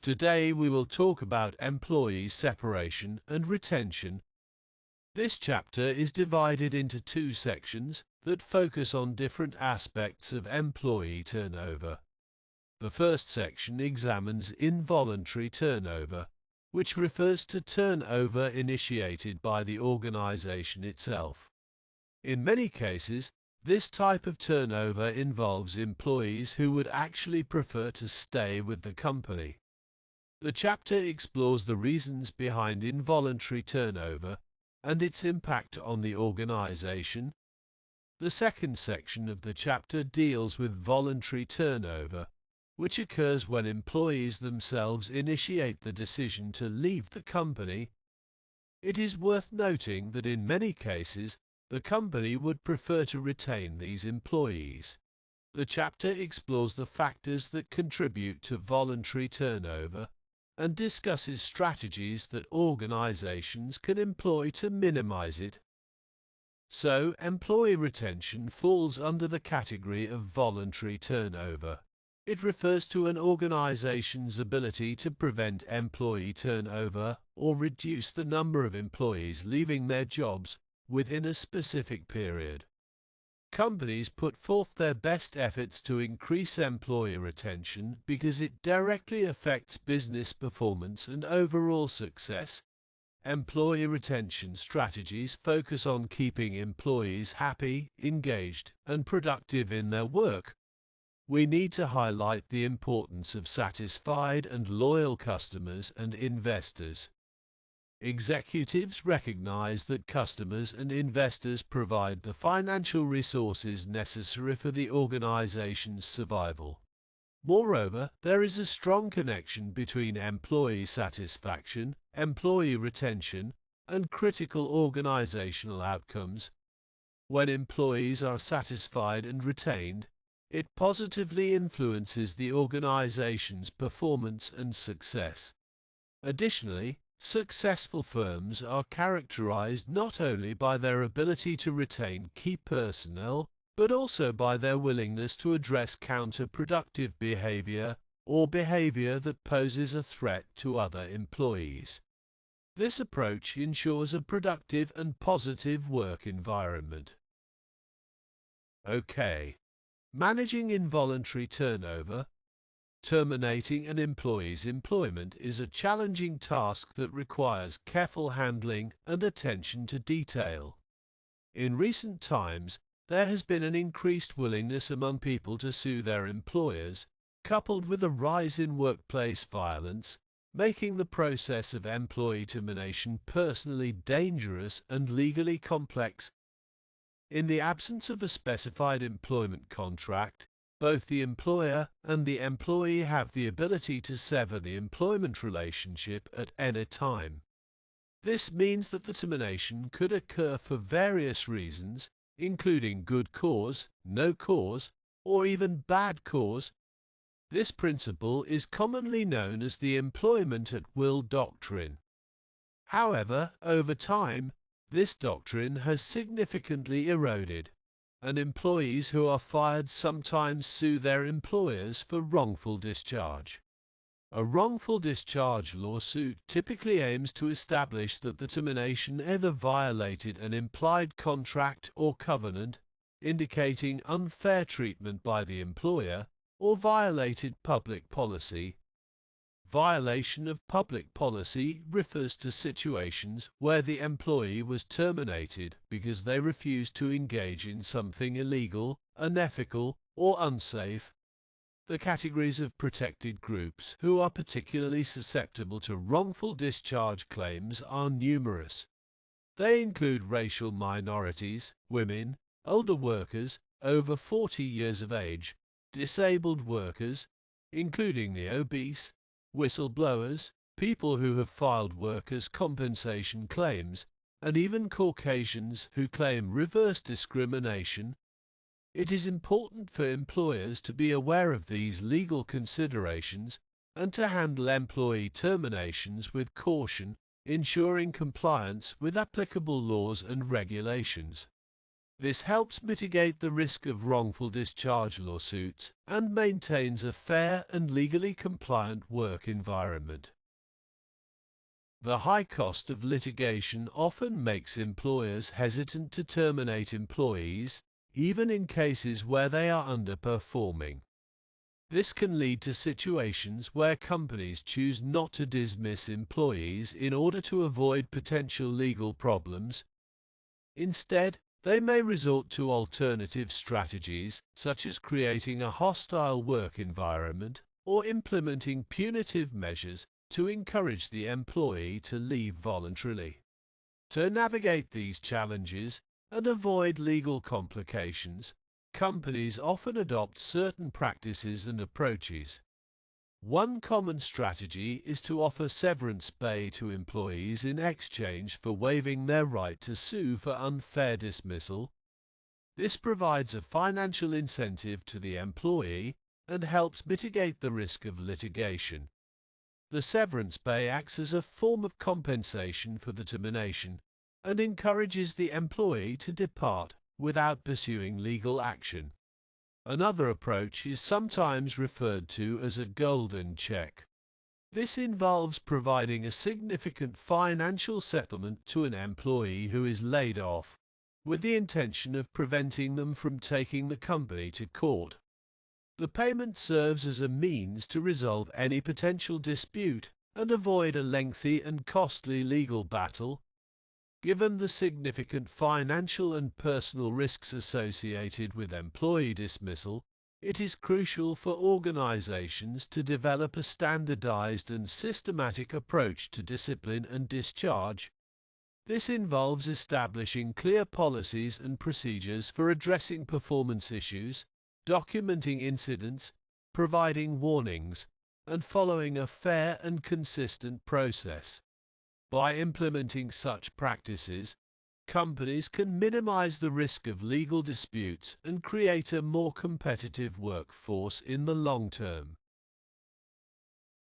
Today we will talk about employee separation and retention. This chapter is divided into two sections that focus on different aspects of employee turnover. The first section examines involuntary turnover, which refers to turnover initiated by the organization itself. In many cases, this type of turnover involves employees who would actually prefer to stay with the company. The chapter explores the reasons behind involuntary turnover and its impact on the organization. The second section of the chapter deals with voluntary turnover, which occurs when employees themselves initiate the decision to leave the company. It is worth noting that in many cases, the company would prefer to retain these employees. The chapter explores the factors that contribute to voluntary turnover and discusses strategies that organizations can employ to minimize it. So, employee retention falls under the category of voluntary turnover. It refers to an organization's ability to prevent employee turnover or reduce the number of employees leaving their jobs within a specific period. Companies put forth their best efforts to increase employee retention because it directly affects business performance and overall success. Employee retention strategies focus on keeping employees happy, engaged, and productive in their work. We need to highlight the importance of satisfied and loyal customers and investors. Executives recognize that customers and investors provide the financial resources necessary for the organization's survival. Moreover, there is a strong connection between employee satisfaction, employee retention, and critical organizational outcomes. When employees are satisfied and retained, it positively influences the organization's performance and success. Additionally, successful firms are characterized not only by their ability to retain key personnel, but also by their willingness to address counterproductive behavior or behavior that poses a threat to other employees. This approach ensures a productive and positive work environment. Okay. Managing involuntary turnover. Terminating an employee's employment is a challenging task that requires careful handling and attention to detail. In recent times, there has been an increased willingness among people to sue their employers, coupled with a rise in workplace violence, making the process of employee termination personally dangerous and legally complex. In the absence of a specified employment contract, both the employer and the employee have the ability to sever the employment relationship at any time. This means that the termination could occur for various reasons, including good cause, no cause, or even bad cause. This principle is commonly known as the employment at will doctrine. However, over time, this doctrine has significantly eroded, and employees who are fired sometimes sue their employers for wrongful discharge. A wrongful discharge lawsuit typically aims to establish that the termination either violated an implied contract or covenant, indicating unfair treatment by the employer, or violated public policy. Violation of public policy refers to situations where the employee was terminated because they refused to engage in something illegal, unethical, or unsafe. The categories of protected groups who are particularly susceptible to wrongful discharge claims are numerous. They include racial minorities, women, older workers over 40 years of age, disabled workers, including the obese, whistleblowers, people who have filed workers' compensation claims, and even Caucasians who claim reverse discrimination. It is important for employers to be aware of these legal considerations and to handle employee terminations with caution, ensuring compliance with applicable laws and regulations. This helps mitigate the risk of wrongful discharge lawsuits and maintains a fair and legally compliant work environment. The high cost of litigation often makes employers hesitant to terminate employees, even in cases where they are underperforming. This can lead to situations where companies choose not to dismiss employees in order to avoid potential legal problems. Instead, they may resort to alternative strategies, such as creating a hostile work environment or implementing punitive measures to encourage the employee to leave voluntarily. To navigate these challenges and avoid legal complications, companies often adopt certain practices and approaches. One common strategy is to offer severance pay to employees in exchange for waiving their right to sue for unfair dismissal. This provides a financial incentive to the employee and helps mitigate the risk of litigation. The severance pay acts as a form of compensation for the termination and encourages the employee to depart without pursuing legal action. Another approach is sometimes referred to as a golden check. This involves providing a significant financial settlement to an employee who is laid off, with the intention of preventing them from taking the company to court. The payment serves as a means to resolve any potential dispute and avoid a lengthy and costly legal battle. Given the significant financial and personal risks associated with employee dismissal, it is crucial for organizations to develop a standardized and systematic approach to discipline and discharge. This involves establishing clear policies and procedures for addressing performance issues, documenting incidents, providing warnings, and following a fair and consistent process. By implementing such practices, companies can minimize the risk of legal disputes and create a more competitive workforce in the long term.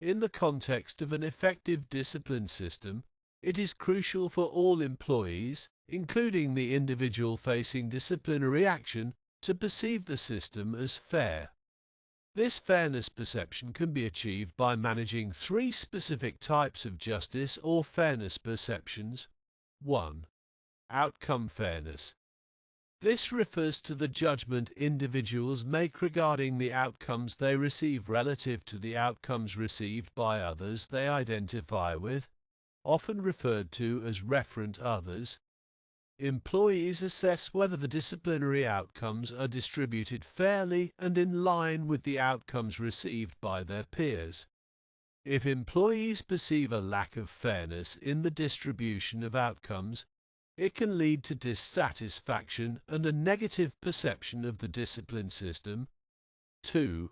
In the context of an effective discipline system, it is crucial for all employees, including the individual facing disciplinary action, to perceive the system as fair. This fairness perception can be achieved by managing three specific types of justice or fairness perceptions. 1. Outcome fairness. This refers to the judgment individuals make regarding the outcomes they receive relative to the outcomes received by others they identify with, often referred to as referent others. Employees assess whether the disciplinary outcomes are distributed fairly and in line with the outcomes received by their peers. If employees perceive a lack of fairness in the distribution of outcomes, it can lead to dissatisfaction and a negative perception of the discipline system. 2.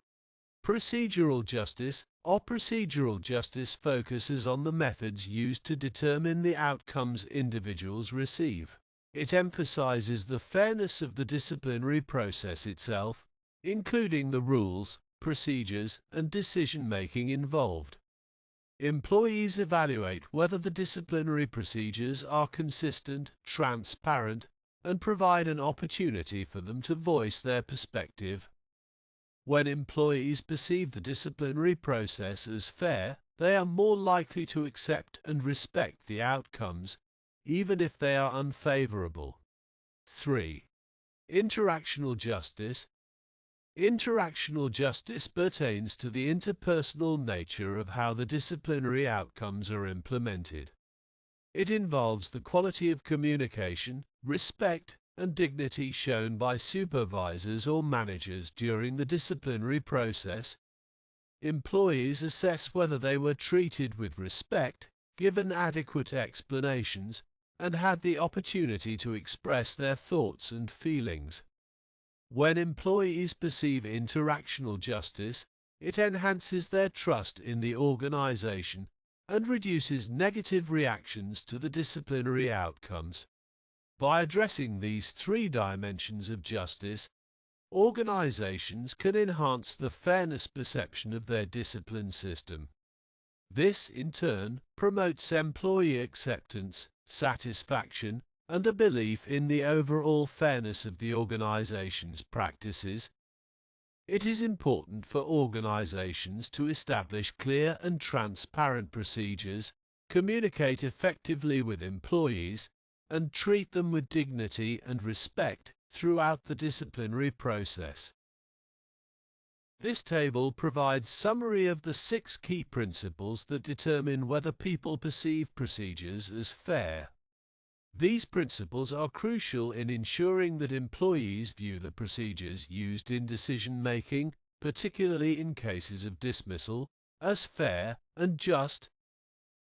Procedural justice. Procedural justice focuses on the methods used to determine the outcomes individuals receive. It emphasizes the fairness of the disciplinary process itself, including the rules, procedures, and decision-making involved. Employees evaluate whether the disciplinary procedures are consistent, transparent, and provide an opportunity for them to voice their perspective. When employees perceive the disciplinary process as fair, they are more likely to accept and respect the outcomes, even if they are unfavorable. 3. Interactional justice. Interactional justice pertains to the interpersonal nature of how the disciplinary outcomes are implemented. It involves the quality of communication, respect, and dignity shown by supervisors or managers during the disciplinary process. Employees assess whether they were treated with respect, given adequate explanations, and had the opportunity to express their thoughts and feelings. When employees perceive interactional justice, it enhances their trust in the organization and reduces negative reactions to the disciplinary outcomes. By addressing these three dimensions of justice, organizations can enhance the fairness perception of their discipline system. This, in turn, promotes employee acceptance, satisfaction, and a belief in the overall fairness of the organization's practices. It is important for organizations to establish clear and transparent procedures, communicate effectively with employees, and treat them with dignity and respect throughout the disciplinary process. This table provides summary of the 6 key principles that determine whether people perceive procedures as fair. These principles are crucial in ensuring that employees view the procedures used in decision-making, particularly in cases of dismissal, as fair and just.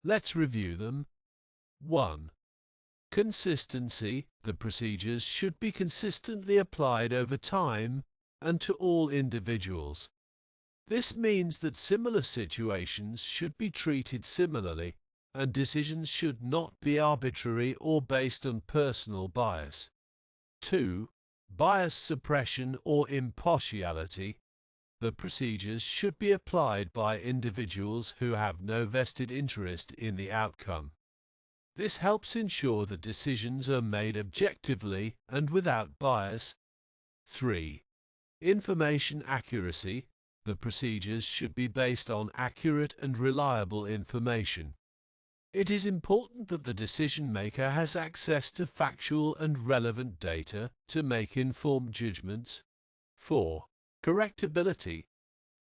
Let's review them. 1. Consistency. The procedures should be consistently applied over time and to all individuals. This means that similar situations should be treated similarly, and decisions should not be arbitrary or based on personal bias. 2. Bias suppression or impartiality. The procedures should be applied by individuals who have no vested interest in the outcome. This helps ensure that decisions are made objectively and without bias. 3. Information accuracy. The procedures should be based on accurate and reliable information. It is important that the decision-maker has access to factual and relevant data to make informed judgments. 4. Correctability.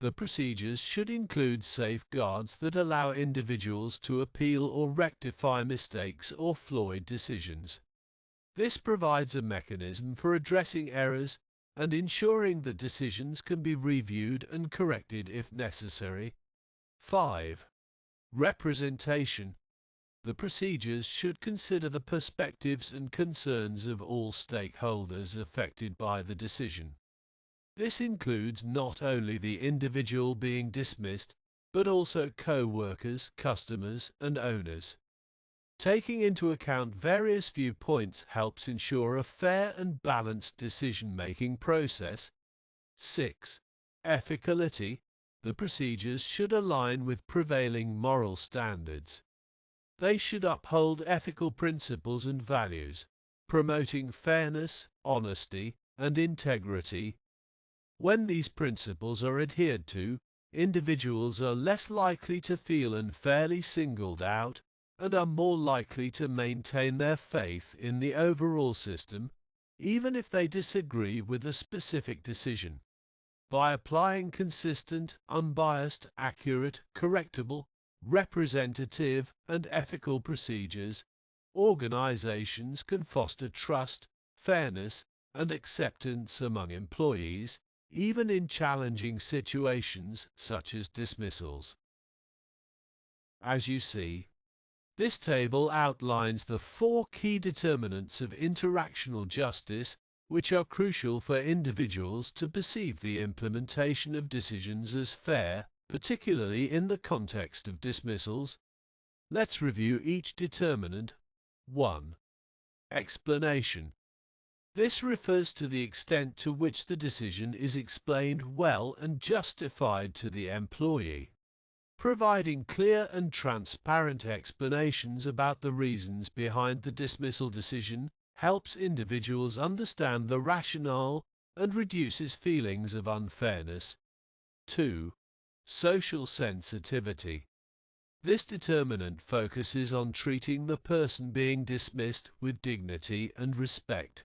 The procedures should include safeguards that allow individuals to appeal or rectify mistakes or flawed decisions. This provides a mechanism for addressing errors and ensuring that decisions can be reviewed and corrected if necessary. 5. Representation. The procedures should consider the perspectives and concerns of all stakeholders affected by the decision. This includes not only the individual being dismissed, but also co-workers, customers, and owners. Taking into account various viewpoints helps ensure a fair and balanced decision-making process. 6. Ethicality. The procedures should align with prevailing moral standards. They should uphold ethical principles and values, promoting fairness, honesty, and integrity. When these principles are adhered to, individuals are less likely to feel unfairly singled out and are more likely to maintain their faith in the overall system, even if they disagree with a specific decision. By applying consistent, unbiased, accurate, correctable, representative, and ethical procedures, organizations can foster trust, fairness, and acceptance among employees, even in challenging situations such as dismissals. As you see, this table outlines the 4 key determinants of interactional justice which are crucial for individuals to perceive the implementation of decisions as fair, particularly in the context of dismissals. Let's review each determinant. 1. Explanation. This refers to the extent to which the decision is explained well and justified to the employee. Providing clear and transparent explanations about the reasons behind the dismissal decision helps individuals understand the rationale and reduces feelings of unfairness. 2. Social sensitivity. This determinant focuses on treating the person being dismissed with dignity and respect.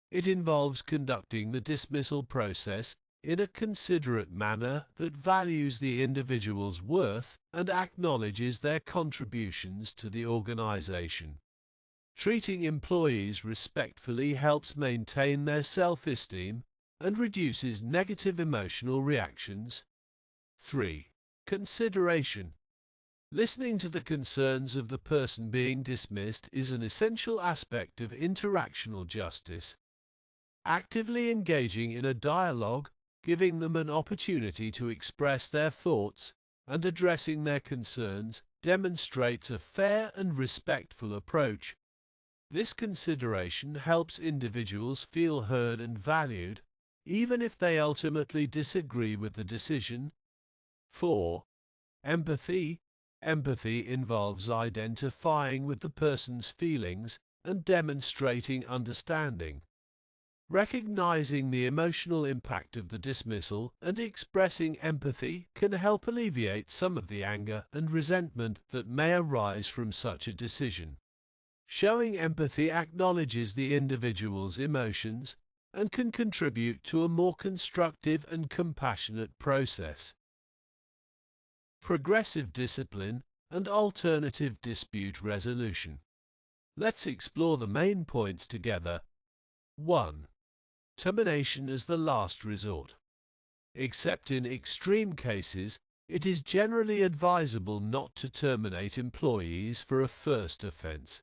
It involves conducting the dismissal process in a considerate manner that values the individual's worth and acknowledges their contributions to the organization. Treating employees respectfully helps maintain their self-esteem and reduces negative emotional reactions. 3. Consideration. Listening to the concerns of the person being dismissed is an essential aspect of interactional justice. Actively engaging in a dialogue, giving them an opportunity to express their thoughts, and addressing their concerns demonstrates a fair and respectful approach. This consideration helps individuals feel heard and valued, even if they ultimately disagree with the decision. 4. Empathy. Empathy involves identifying with the person's feelings and demonstrating understanding. Recognizing the emotional impact of the dismissal and expressing empathy can help alleviate some of the anger and resentment that may arise from such a decision. Showing empathy acknowledges the individual's emotions and can contribute to a more constructive and compassionate process. Progressive discipline and alternative dispute resolution. Let's explore the main points together. 1. Termination as the last resort. Except in extreme cases, it is generally advisable not to terminate employees for a first offence.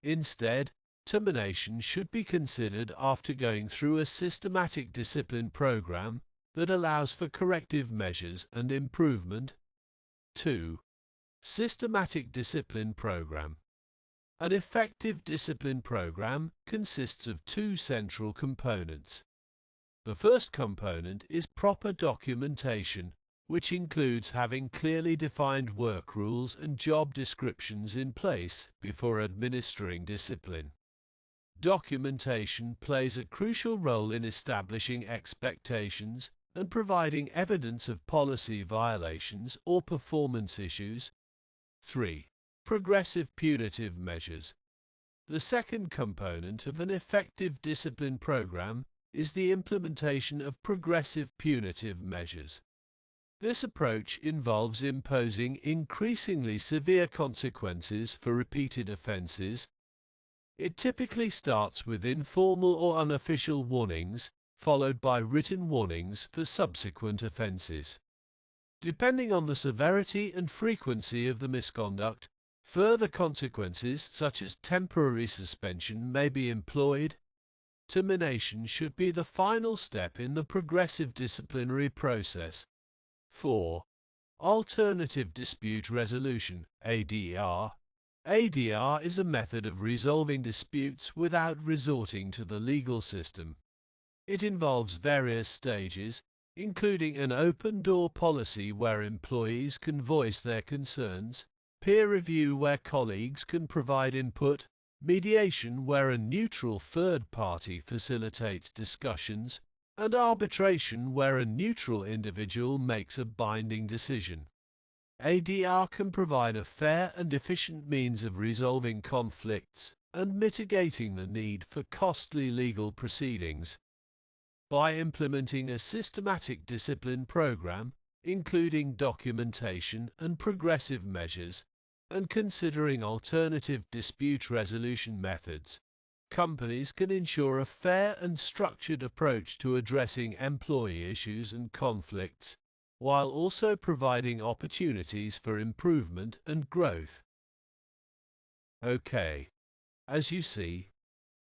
Instead, termination should be considered after going through a systematic discipline program that allows for corrective measures and improvement. 2. Systematic discipline program. An effective discipline program consists of two central components. The first component is proper documentation, which includes having clearly defined work rules and job descriptions in place before administering discipline. Documentation plays a crucial role in establishing expectations and providing evidence of policy violations or performance issues. 3. Progressive punitive measures. The second component of an effective discipline program is the implementation of progressive punitive measures. This approach involves imposing increasingly severe consequences for repeated offences. It typically starts with informal or unofficial warnings, followed by written warnings for subsequent offences. Depending on the severity and frequency of the misconduct, further consequences such as temporary suspension may be employed. Termination should be the final step in the progressive disciplinary process. 4. Alternative dispute resolution, ADR. ADR is a method of resolving disputes without resorting to the legal system. It involves various stages, including an open-door policy where employees can voice their concerns, peer review where colleagues can provide input, mediation where a neutral third party facilitates discussions, and arbitration where a neutral individual makes a binding decision. ADR can provide a fair and efficient means of resolving conflicts and mitigating the need for costly legal proceedings. By implementing a systematic discipline program, including documentation and progressive measures, and considering alternative dispute resolution methods, companies can ensure a fair and structured approach to addressing employee issues and conflicts, while also providing opportunities for improvement and growth. Okay, as you see,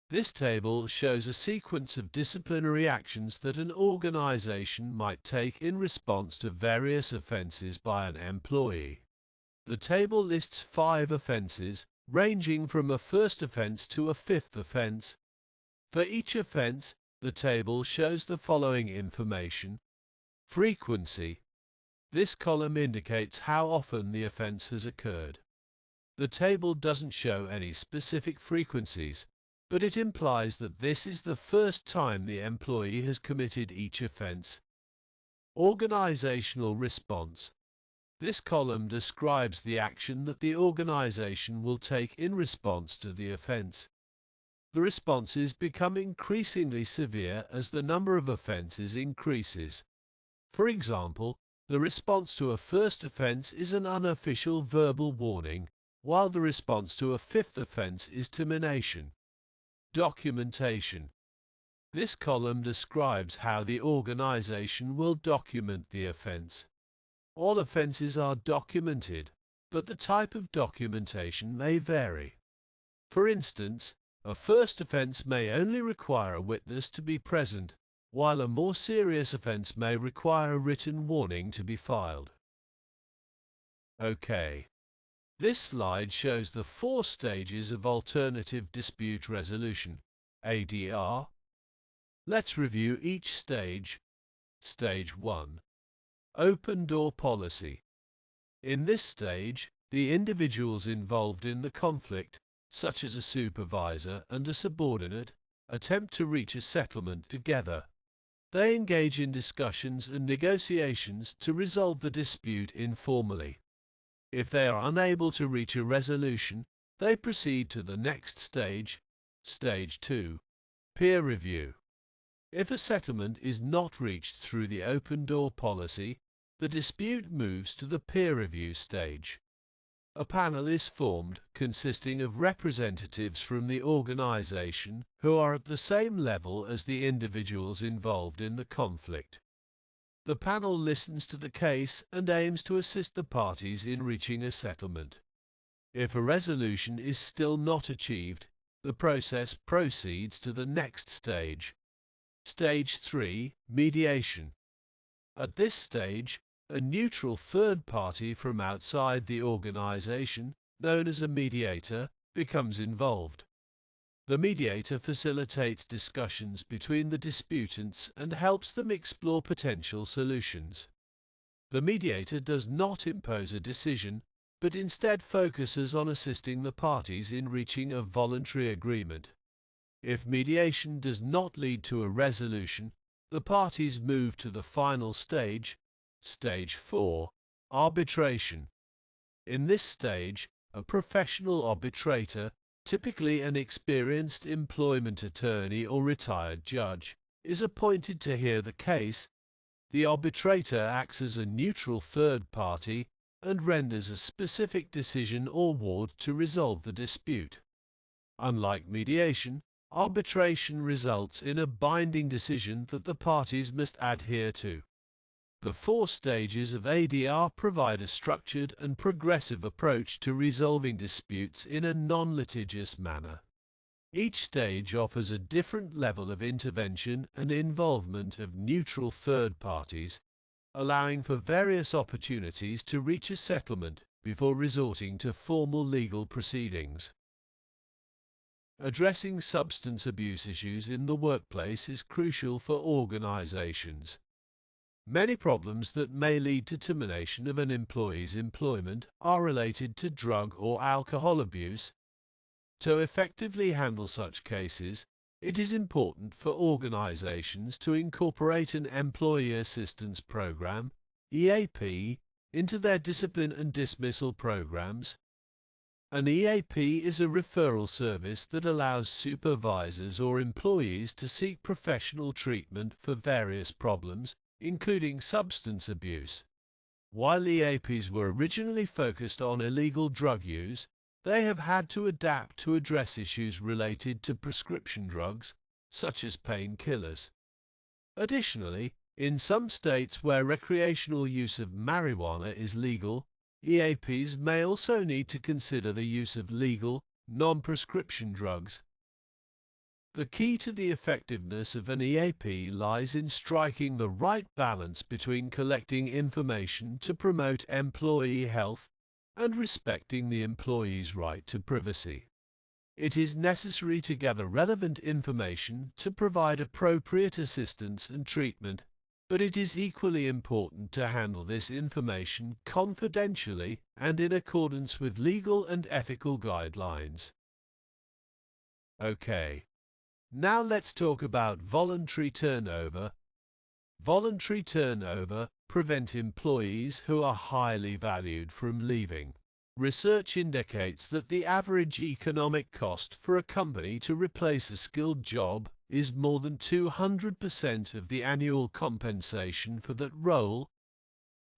this table shows a sequence of disciplinary actions that an organization might take in response to various offenses by an employee. The table lists 5 offenses, ranging from a first offense to a 5th offense. For each offense, the table shows the following information. Frequency. This column indicates how often the offense has occurred. The table doesn't show any specific frequencies, but it implies that this is the first time the employee has committed each offense. Organizational response. This column describes the action that the organization will take in response to the offense. The responses become increasingly severe as the number of offenses increases. For example, the response to a first offense is an unofficial verbal warning, while the response to a 5th offense is termination. Documentation. This column describes how the organization will document the offense. All offenses are documented, but the type of documentation may vary. For instance, a first offense may only require a witness to be present, while a more serious offense may require a written warning to be filed. Okay. This slide shows the 4 stages of alternative dispute resolution, ADR. Let's review each stage. Stage 1. Open door policy. In this stage, the individuals involved in the conflict such as a supervisor and a subordinate, attempt to reach a settlement together. They engage in discussions and negotiations to resolve the dispute informally. If they are unable to reach a resolution, they proceed to the next stage, Stage 2, peer review. If a settlement is not reached through the open door policy, the dispute moves to the peer review stage. A panel is formed consisting of representatives from the organization who are at the same level as the individuals involved in the conflict. The panel listens to the case and aims to assist the parties in reaching a settlement. If a resolution is still not achieved, the process proceeds to the next stage. Stage 3, mediation. At this stage, a neutral third party from outside the organization, known as a mediator, becomes involved. The mediator facilitates discussions between the disputants and helps them explore potential solutions. The mediator does not impose a decision, but instead focuses on assisting the parties in reaching a voluntary agreement. If mediation does not lead to a resolution, the parties move to the final stage, Stage 4, arbitration. In this stage, a professional arbitrator, typically an experienced employment attorney or retired judge, is appointed to hear the case. The arbitrator acts as a neutral third party and renders a specific decision or award to resolve the dispute. Unlike mediation, arbitration results in a binding decision that the parties must adhere to. The 4 stages of ADR provide a structured and progressive approach to resolving disputes in a non-litigious manner. Each stage offers a different level of intervention and involvement of neutral third parties, allowing for various opportunities to reach a settlement before resorting to formal legal proceedings. Addressing substance abuse issues in the workplace is crucial for organizations. Many problems that may lead to termination of an employee's employment are related to drug or alcohol abuse. To effectively handle such cases, it is important for organizations to incorporate an Employee Assistance Program, EAP, into their discipline and dismissal programs. An EAP is a referral service that allows supervisors or employees to seek professional treatment for various problems, including substance abuse. While EAPs were originally focused on illegal drug use, they have had to adapt to address issues related to prescription drugs, such as painkillers. Additionally, in some states where recreational use of marijuana is legal, EAPs may also need to consider the use of legal, non-prescription drugs. The key to the effectiveness of an EAP lies in striking the right balance between collecting information to promote employee health and respecting the employee's right to privacy. It is necessary to gather relevant information to provide appropriate assistance and treatment, but it is equally important to handle this information confidentially and in accordance with legal and ethical guidelines. Okay. Now let's talk about voluntary turnover. Voluntary turnover prevents employees who are highly valued from leaving. Research indicates that the average economic cost for a company to replace a skilled job is more than 200% of the annual compensation for that role.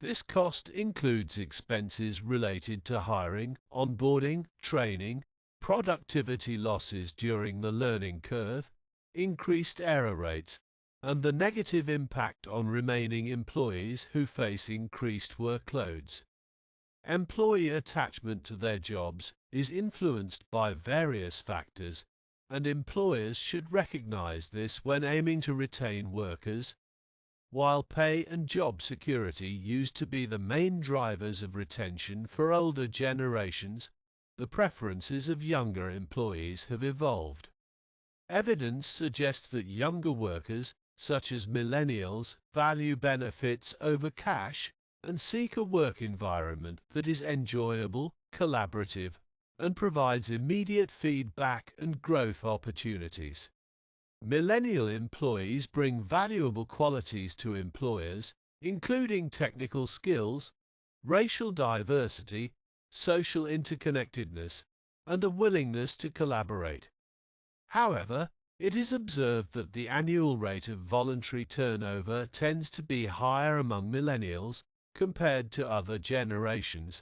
This cost includes expenses related to hiring, onboarding, training, productivity losses during the learning curve, increased error rates, and the negative impact on remaining employees who face increased workloads. Employee attachment to their jobs is influenced by various factors, and employers should recognize this when aiming to retain workers. While pay and job security used to be the main drivers of retention for older generations, the preferences of younger employees have evolved. Evidence suggests that younger workers, such as millennials, value benefits over cash and seek a work environment that is enjoyable, collaborative, and provides immediate feedback and growth opportunities. Millennial employees bring valuable qualities to employers, including technical skills, racial diversity, social interconnectedness, and a willingness to collaborate. However, it is observed that the annual rate of voluntary turnover tends to be higher among millennials compared to other generations.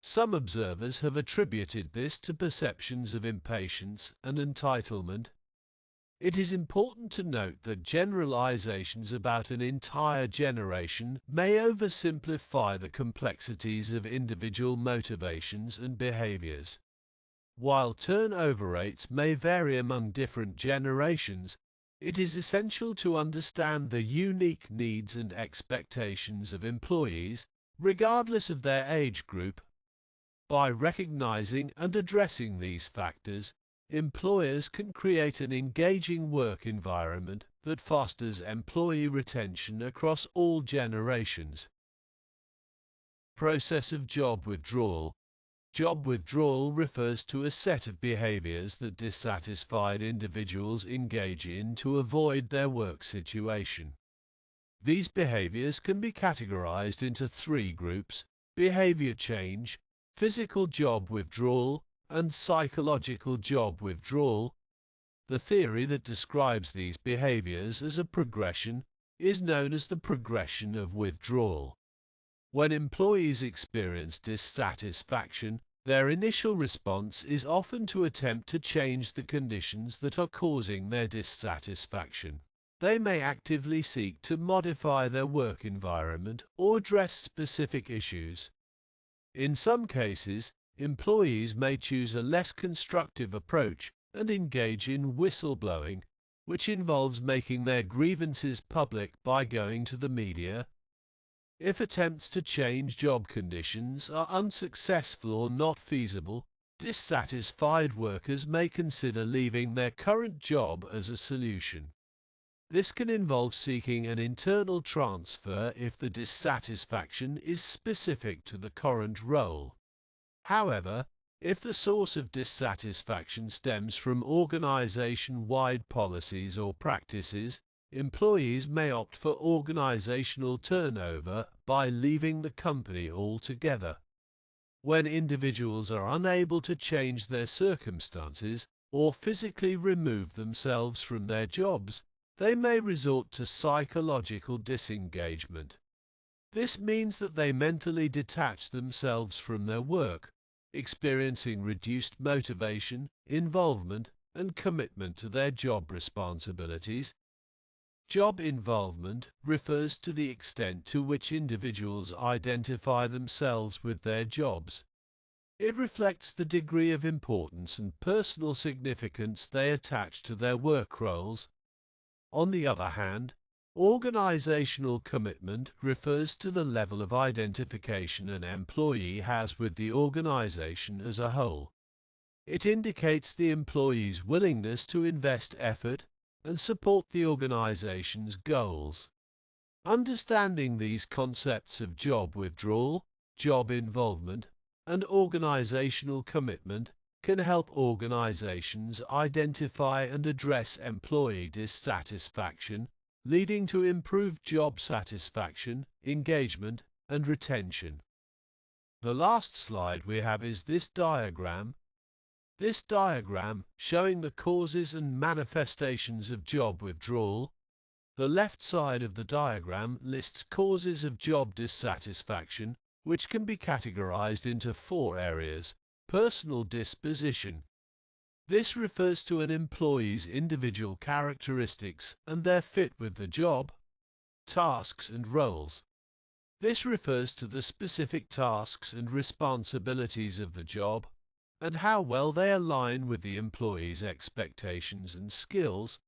Some observers have attributed this to perceptions of impatience and entitlement. It is important to note that generalizations about an entire generation may oversimplify the complexities of individual motivations and behaviors. While turnover rates may vary among different generations, it is essential to understand the unique needs and expectations of employees, regardless of their age group. By recognizing and addressing these factors, employers can create an engaging work environment that fosters employee retention across all generations. Process of job withdrawal. Job withdrawal refers to a set of behaviors that dissatisfied individuals engage in to avoid their work situation. These behaviors can be categorized into three groups: behavior change, physical job withdrawal, and psychological job withdrawal. The theory that describes these behaviors as a progression is known as the progression of withdrawal. When employees experience dissatisfaction, their initial response is often to attempt to change the conditions that are causing their dissatisfaction. They may actively seek to modify their work environment or address specific issues. In some cases, employees may choose a less constructive approach and engage in whistleblowing, which involves making their grievances public by going to the media. If attempts to change job conditions are unsuccessful or not feasible, dissatisfied workers may consider leaving their current job as a solution. This can involve seeking an internal transfer if the dissatisfaction is specific to the current role. However, if the source of dissatisfaction stems from organization-wide policies or practices, employees may opt for organizational turnover by leaving the company altogether. When individuals are unable to change their circumstances or physically remove themselves from their jobs, they may resort to psychological disengagement. This means that they mentally detach themselves from their work, experiencing reduced motivation, involvement, and commitment to their job responsibilities. Job involvement refers to the extent to which individuals identify themselves with their jobs. It reflects the degree of importance and personal significance they attach to their work roles. On the other hand, organizational commitment refers to the level of identification an employee has with the organization as a whole. It indicates the employee's willingness to invest effort and support the organization's goals. Understanding these concepts of job withdrawal, job involvement, and organizational commitment can help organizations identify and address employee dissatisfaction, leading to improved job satisfaction, engagement, and retention. The last slide we have is this diagram. This diagram, showing the causes and manifestations of job withdrawal. The left side of the diagram lists causes of job dissatisfaction, which can be categorized into four areas. Personal disposition. This refers to an employee's individual characteristics and their fit with the job. Tasks and roles. This refers to the specific tasks and responsibilities of the job and how well they align with the employee's expectations and skills.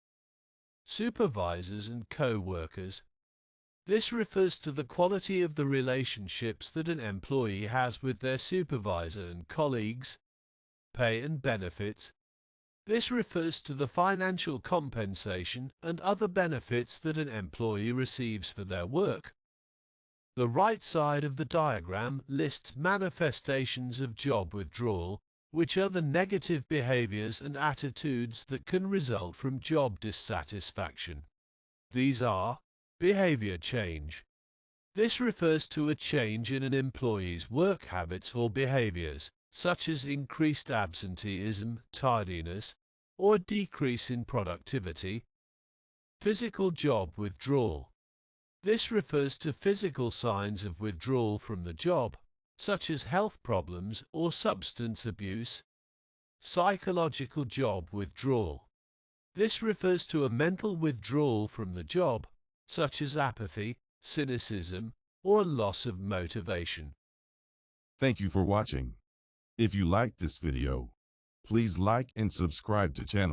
Supervisors and co-workers. This refers to the quality of the relationships that an employee has with their supervisor and colleagues. Pay and benefits. This refers to the financial compensation and other benefits that an employee receives for their work. The right side of the diagram lists manifestations of job withdrawal, which are the negative behaviors and attitudes that can result from job dissatisfaction. These are behavior change. This refers to a change in an employee's work habits or behaviors, such as increased absenteeism, tardiness, or a decrease in productivity. Physical job withdrawal. This refers to physical signs of withdrawal from the job, such as health problems or substance abuse. Psychological job withdrawal. This refers to a mental withdrawal from the job, such as apathy, cynicism, or loss of motivation. Thank you for watching. If you liked this video, please like and subscribe to channel.